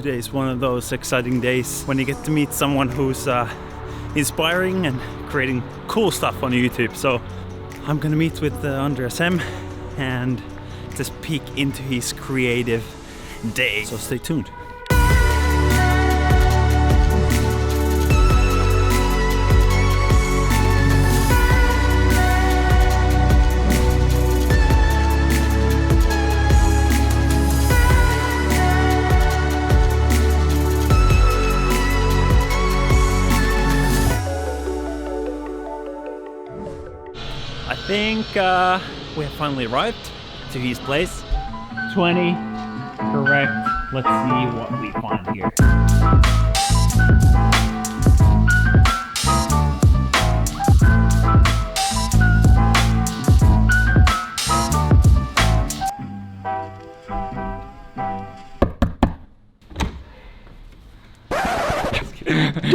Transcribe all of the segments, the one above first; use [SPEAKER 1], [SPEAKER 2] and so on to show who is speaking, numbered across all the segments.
[SPEAKER 1] Today is one of those exciting days when you get to meet someone who's inspiring and creating cool stuff on YouTube. So I'm gonna meet with Andreas Hem and just peek into his creative day. So stay tuned. I think we have finally arrived to his place. 20, correct. Let's see what we find here.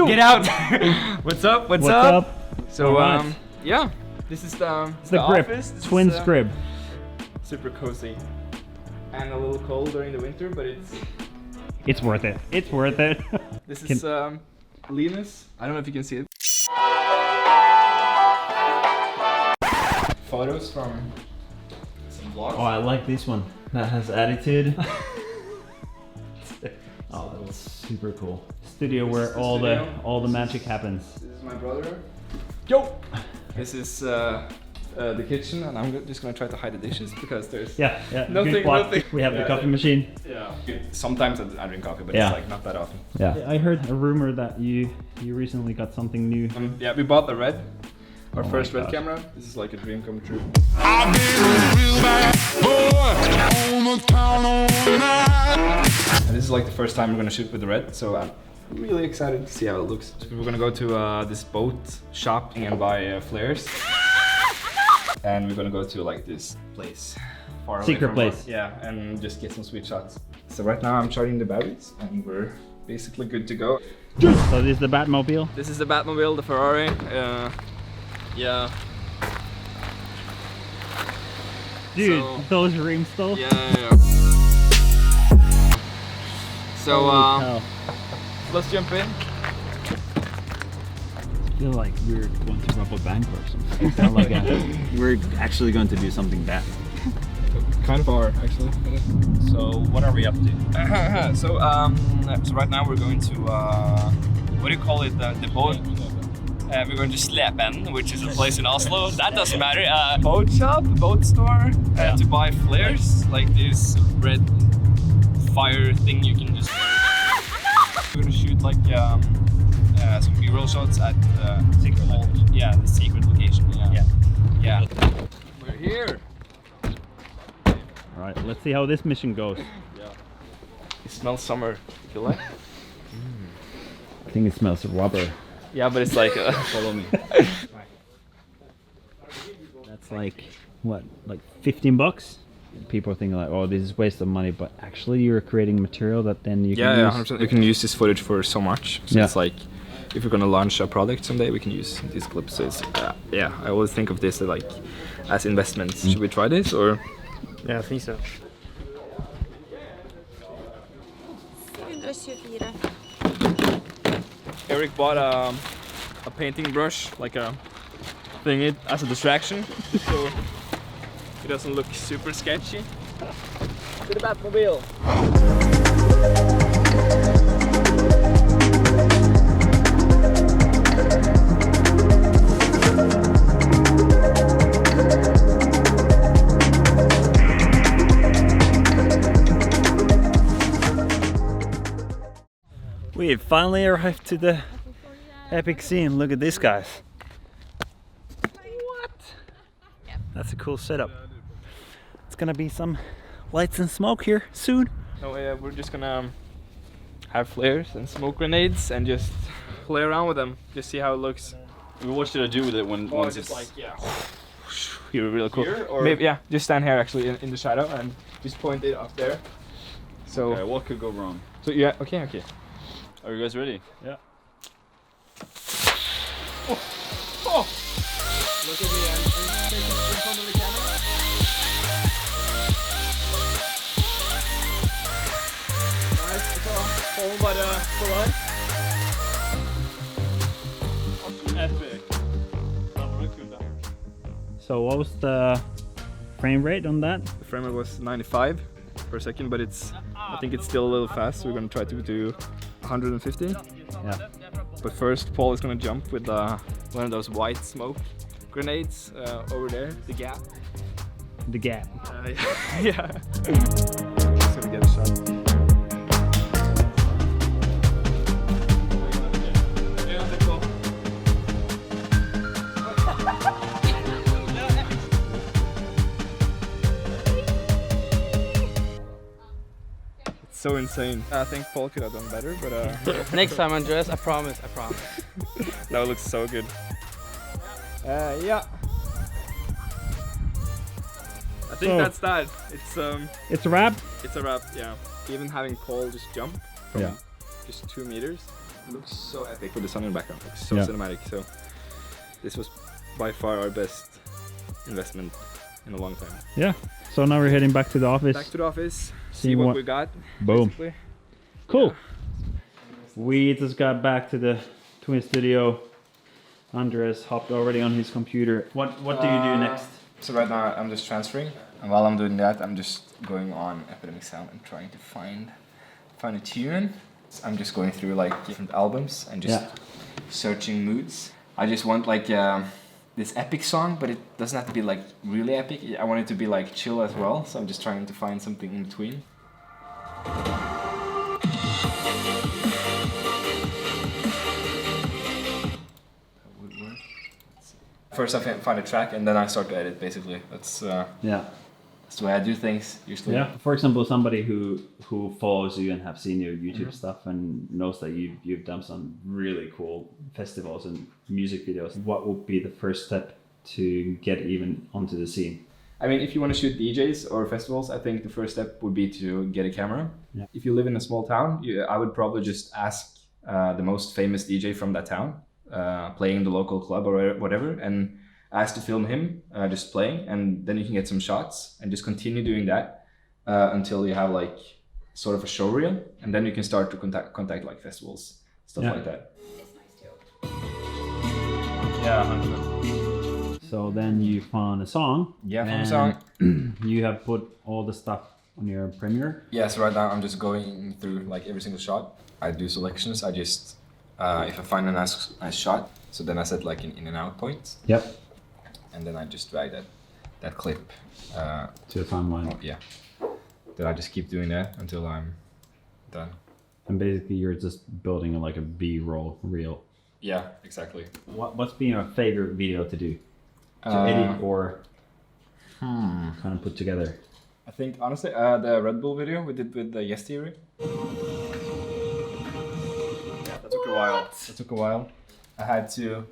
[SPEAKER 2] Get out! What's up? What's up? So yeah, this is the
[SPEAKER 1] grip.
[SPEAKER 2] office. This
[SPEAKER 1] Twin
[SPEAKER 2] is,
[SPEAKER 1] crib.
[SPEAKER 2] Super cozy and a little cold during the winter, but
[SPEAKER 1] It's worth it. It's worth it.
[SPEAKER 2] this is Linus. I don't know if you can see it. Photos from some vlogs.
[SPEAKER 1] Oh, I like this one. That has attitude. Oh, that's super cool. Studio where all the magic happens.
[SPEAKER 2] This is my brother. Yo. This is the kitchen, and I'm just gonna try to hide the dishes because there's nothing.
[SPEAKER 1] We have the coffee machine.
[SPEAKER 2] Yeah. Sometimes I drink coffee, but
[SPEAKER 1] Yeah.
[SPEAKER 2] it's like not that often.
[SPEAKER 1] Yeah. I heard a rumor that you recently got something new.
[SPEAKER 2] Yeah, we bought the Red. Our
[SPEAKER 1] Oh
[SPEAKER 2] first
[SPEAKER 1] my
[SPEAKER 2] Red
[SPEAKER 1] God.
[SPEAKER 2] camera. This is like a dream come true.
[SPEAKER 3] I've been a real bad boy on the town all night.
[SPEAKER 2] And this is like the first time we're gonna shoot with the Red, so I'm really excited to see how it looks. So we're gonna go to this boat shop and buy flares. And we're gonna go to like this place. Far away
[SPEAKER 1] Secret
[SPEAKER 2] from
[SPEAKER 1] place.
[SPEAKER 2] us. Yeah, and just get some sweet shots. So right now I'm charging the batteries and we're basically good to go.
[SPEAKER 1] So this is the Batmobile.
[SPEAKER 2] This is the Batmobile, the Ferrari. Yeah.
[SPEAKER 1] Dude,
[SPEAKER 2] So-
[SPEAKER 1] those rims though.
[SPEAKER 2] Yeah. So
[SPEAKER 1] Holy cow.
[SPEAKER 2] let's jump in.
[SPEAKER 1] I feel like we're going to rob a bank or something. It's not like we're actually going to do something bad.
[SPEAKER 2] Kind of are actually.
[SPEAKER 1] So what are we up to?
[SPEAKER 2] So right now we're going to what do you call it? The boat. We're going to Slepen, which is a place in Oslo. That doesn't matter. Boat shop, boat store, to buy flares, like this red fire thing you can just. We're gonna shoot like some B-roll shots at
[SPEAKER 1] Secret location.
[SPEAKER 2] Yeah, the secret location. Yeah. We're here.
[SPEAKER 1] All right, let's see how this mission goes.
[SPEAKER 2] Yeah. It smells summer. You feel like?
[SPEAKER 1] I think it smells of rubber.
[SPEAKER 2] Yeah, but it's like
[SPEAKER 1] Follow me. That's like what, like 15 bucks? People are thinking like, oh, this is waste of money, but actually you're creating material that then you can use.
[SPEAKER 2] 100%. We can use this footage for so much. So
[SPEAKER 1] Yeah.
[SPEAKER 2] it's like, if we're gonna launch a product someday, we can use these clips. So it's, I always think of this like as investments. Should we try this or? Yeah, I think so.
[SPEAKER 4] 724.
[SPEAKER 2] Eric bought a painting brush, like a thing as a distraction, so it doesn't look super sketchy. To the Batmobile.
[SPEAKER 1] We've finally arrived to the epic scene. Look at this, guys. What? That's a cool setup. It's gonna be some lights and smoke here soon.
[SPEAKER 2] So we're just gonna have flares and smoke grenades and just play around with them, just see how it looks.
[SPEAKER 5] What should I do with it once it's
[SPEAKER 2] like you're really cool.
[SPEAKER 5] Here, or?
[SPEAKER 2] Maybe just stand here actually in the shadow and just point it up there. So
[SPEAKER 5] Okay, what could go wrong?
[SPEAKER 2] so yeah, okay.
[SPEAKER 5] Are you guys ready?
[SPEAKER 1] Yeah.
[SPEAKER 2] Oh! Look at me and take it in front of the camera. Nice,
[SPEAKER 5] Epic.
[SPEAKER 1] So what was the frame rate on that?
[SPEAKER 2] The frame rate was 95 per second, but I think it's still a little fast. So we're gonna try to do 150.
[SPEAKER 1] Yeah.
[SPEAKER 2] But first, Paul is gonna jump with one of those white smoke grenades over there, the gap.
[SPEAKER 1] The gap.
[SPEAKER 2] Yeah. Just gonna get a shot. So insane. I think Paul could have done better, but
[SPEAKER 4] Next time, Andreas, I promise.
[SPEAKER 2] that looks so good. Yeah. I think
[SPEAKER 1] So-
[SPEAKER 2] that's that.
[SPEAKER 1] It's a wrap.
[SPEAKER 2] It's a wrap. Yeah. Even having Paul just jump from
[SPEAKER 1] Yeah.
[SPEAKER 2] just 2 meters, it looks so epic with the sun in the background. It looks so
[SPEAKER 1] Yeah.
[SPEAKER 2] cinematic. So this was by far our best investment in a long time.
[SPEAKER 1] Yeah. So now we're heading back to the office.
[SPEAKER 2] Back to the office.
[SPEAKER 1] See
[SPEAKER 2] See what
[SPEAKER 1] what-
[SPEAKER 2] we got.
[SPEAKER 1] Boom.
[SPEAKER 2] basically.
[SPEAKER 1] Cool. We just got back to the Twin Studio. Andres hopped already on his computer. What do you do next?
[SPEAKER 2] So right now I'm just transferring, and while I'm doing that, I'm just going on Epidemic Sound and trying to find a tune. So I'm just going through like different albums and just
[SPEAKER 1] Yeah.
[SPEAKER 2] searching moods. I just want like this epic song, but it doesn't have to be like really epic. I want it to be like chill as well. So I'm just trying to find something in between. First I find a track and then I start to edit basically. That's the way I do things usually.
[SPEAKER 1] Yeah. For example, somebody who follows you and have seen your YouTube stuff and knows that you've done some really cool festivals and music videos. What would be the first step to get even onto the scene?
[SPEAKER 2] I mean, if you want to shoot DJs or festivals, I think the first step would be to get a camera.
[SPEAKER 1] Yeah.
[SPEAKER 2] If you live in a small town, I would probably just ask the most famous DJ from that town, playing the local club or whatever, and ask to film him just playing, and then you can get some shots and just continue doing that until you have like sort of a show reel, and then you can start to contact like festivals, stuff
[SPEAKER 1] Yeah.
[SPEAKER 2] like that. Yeah, 100%.
[SPEAKER 1] So then you found a song.
[SPEAKER 2] Yeah, found a
[SPEAKER 1] and
[SPEAKER 2] song.
[SPEAKER 1] You have put all the stuff on your Premiere.
[SPEAKER 2] Yeah, so right now I'm just going through like every single shot. I do selections. I just if I find a nice shot, so then I set like an in and out point,
[SPEAKER 1] Yep.
[SPEAKER 2] and then I just drag that clip.
[SPEAKER 1] To the timeline.
[SPEAKER 2] Yeah. Then I just keep doing that until I'm done.
[SPEAKER 1] And basically you're just building like a B-roll reel.
[SPEAKER 2] Yeah, exactly.
[SPEAKER 1] What's been your favorite video to do? To edit or kind of put together?
[SPEAKER 2] I think honestly, the Red Bull video we did with the Yes Theory. Yeah, that took a while. That took a while. I had to,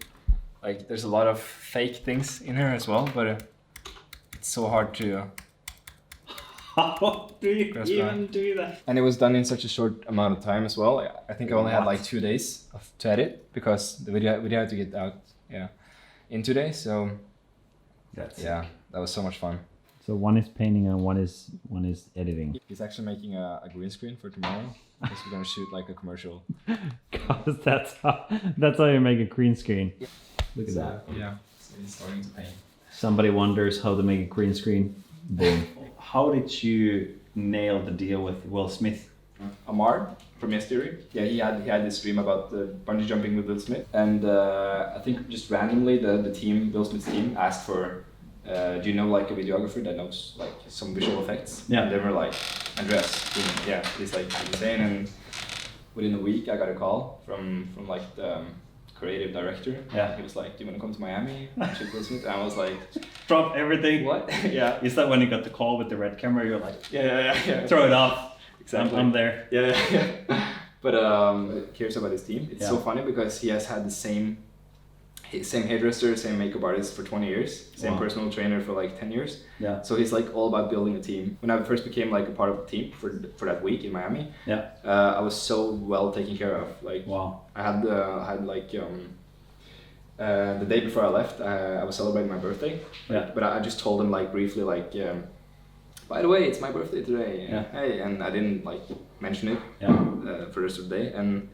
[SPEAKER 2] like, there's a lot of fake things in here as well, but it's so hard to.
[SPEAKER 1] How do you
[SPEAKER 2] Press
[SPEAKER 1] even
[SPEAKER 2] down.
[SPEAKER 1] do that?
[SPEAKER 2] And it was done in such a short amount of time as well. I think I only had like 2 days to edit because the video had to get out in 2 days. So
[SPEAKER 1] That's
[SPEAKER 2] yeah, that was so much fun.
[SPEAKER 1] So one is painting and one is editing.
[SPEAKER 2] He's actually making a green screen for tomorrow because we're gonna shoot like a commercial.
[SPEAKER 1] Because that's how you make a green screen. Look at that.
[SPEAKER 2] Yeah, so he's starting to paint.
[SPEAKER 1] Somebody wonders how to make a green screen. Boom. How did you nail the deal with Will Smith?
[SPEAKER 2] Amar from Yes Theory. Yeah, he had this dream about bungee jumping with Will Smith, and I think just randomly the team, Will Smith's team, asked for, do you know like a videographer that knows like some visual effects?
[SPEAKER 1] Yeah.
[SPEAKER 2] And they were like, Andreas. Yeah, he's like insane. And within a week, I got a call from like the creative director.
[SPEAKER 1] Yeah.
[SPEAKER 2] He was like, do you want to come to Miami and shoot Will Smith? And I was like,
[SPEAKER 1] Drop everything.
[SPEAKER 2] what? Yeah.
[SPEAKER 1] Is that when you got the call with the red camera? You're like,
[SPEAKER 2] Yeah.
[SPEAKER 1] throw it off.
[SPEAKER 2] Exactly.
[SPEAKER 1] I'm there.
[SPEAKER 2] Yeah. But here's about his team. It's so funny because he has had the same hairdresser, same makeup artist for 20 years, same
[SPEAKER 1] Wow.
[SPEAKER 2] personal trainer for like 10 years.
[SPEAKER 1] Yeah.
[SPEAKER 2] So he's like all about building a team. When I first became like a part of the team for that week in Miami,
[SPEAKER 1] Yeah.
[SPEAKER 2] I was so well taken care of. Like
[SPEAKER 1] Wow.
[SPEAKER 2] I had like the day before I left, I was celebrating my birthday.
[SPEAKER 1] Yeah.
[SPEAKER 2] But I just told him like briefly like by the way, it's my birthday today.
[SPEAKER 5] Yeah.
[SPEAKER 2] Hey, and I didn't like mention it
[SPEAKER 5] Yeah.
[SPEAKER 2] for the rest of the day. And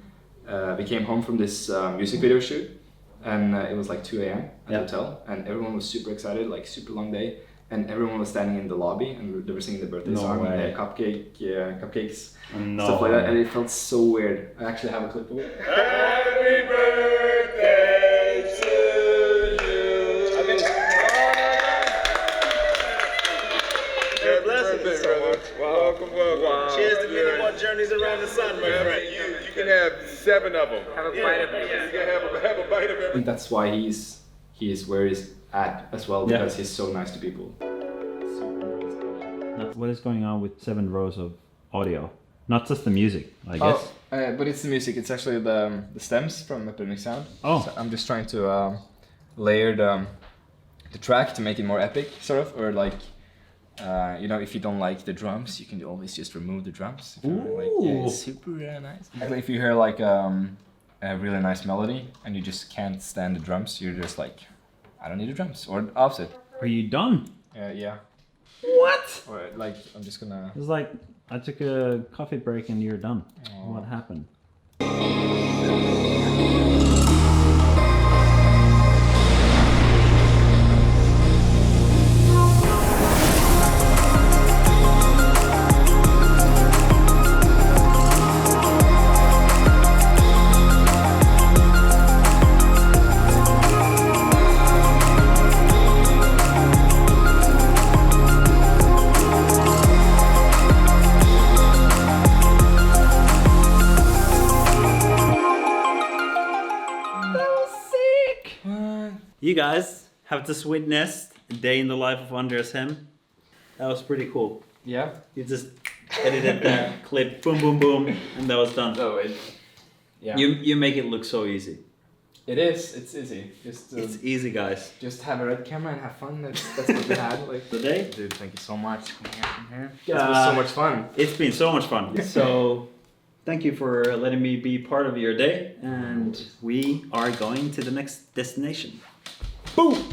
[SPEAKER 2] we came home from this music video shoot, and it was like 2 a.m. at the hotel, and everyone was super excited, like super long day, and everyone was standing in the lobby, and they were singing the birthday song, and they had cupcakes, stuff like that, and it felt so weird. I actually have a clip of it.
[SPEAKER 3] Happy birthday to you. Happy birthday, brother. Welcome.
[SPEAKER 4] Cheers to many more journeys around the sun, my friend.
[SPEAKER 3] You can have 7 of them.
[SPEAKER 2] Have a bite of it.
[SPEAKER 3] You can have a bite of
[SPEAKER 2] I
[SPEAKER 3] every.
[SPEAKER 2] think that's why he is where he's at as well, because he's so nice to people.
[SPEAKER 1] What is going on with 7 rows of audio? Not just the music, I guess.
[SPEAKER 2] But it's the music. It's actually the stems from Epidemic sound.
[SPEAKER 1] Oh.
[SPEAKER 2] So I'm just trying to layer the track to make it more epic, sort of, or like. If you don't like the drums, you can always just remove the drums. It's super nice. If you hear like a really nice melody and you just can't stand the drums, you're just like, I don't need the drums, or the opposite.
[SPEAKER 1] Are you done?
[SPEAKER 2] Yeah.
[SPEAKER 1] What?
[SPEAKER 2] Or like, I'm just gonna.
[SPEAKER 1] It's like I took a coffee break and you're done. What happened? You guys have just witnessed a day in the life of Andreas Hem. That was pretty cool.
[SPEAKER 2] Yeah.
[SPEAKER 1] You just edited that clip, boom, boom, boom, and that was done.
[SPEAKER 2] So yeah.
[SPEAKER 1] You make it look so easy.
[SPEAKER 2] It is. It's easy.
[SPEAKER 1] It's easy, guys.
[SPEAKER 2] Just have a red camera and have fun. That's what we had. Like
[SPEAKER 1] Today?
[SPEAKER 2] Dude, thank you so much. Coming out from here. It's been so much fun.
[SPEAKER 1] It's been so much fun. So, thank you for letting me be part of your day, and we are going to the next destination. Boom!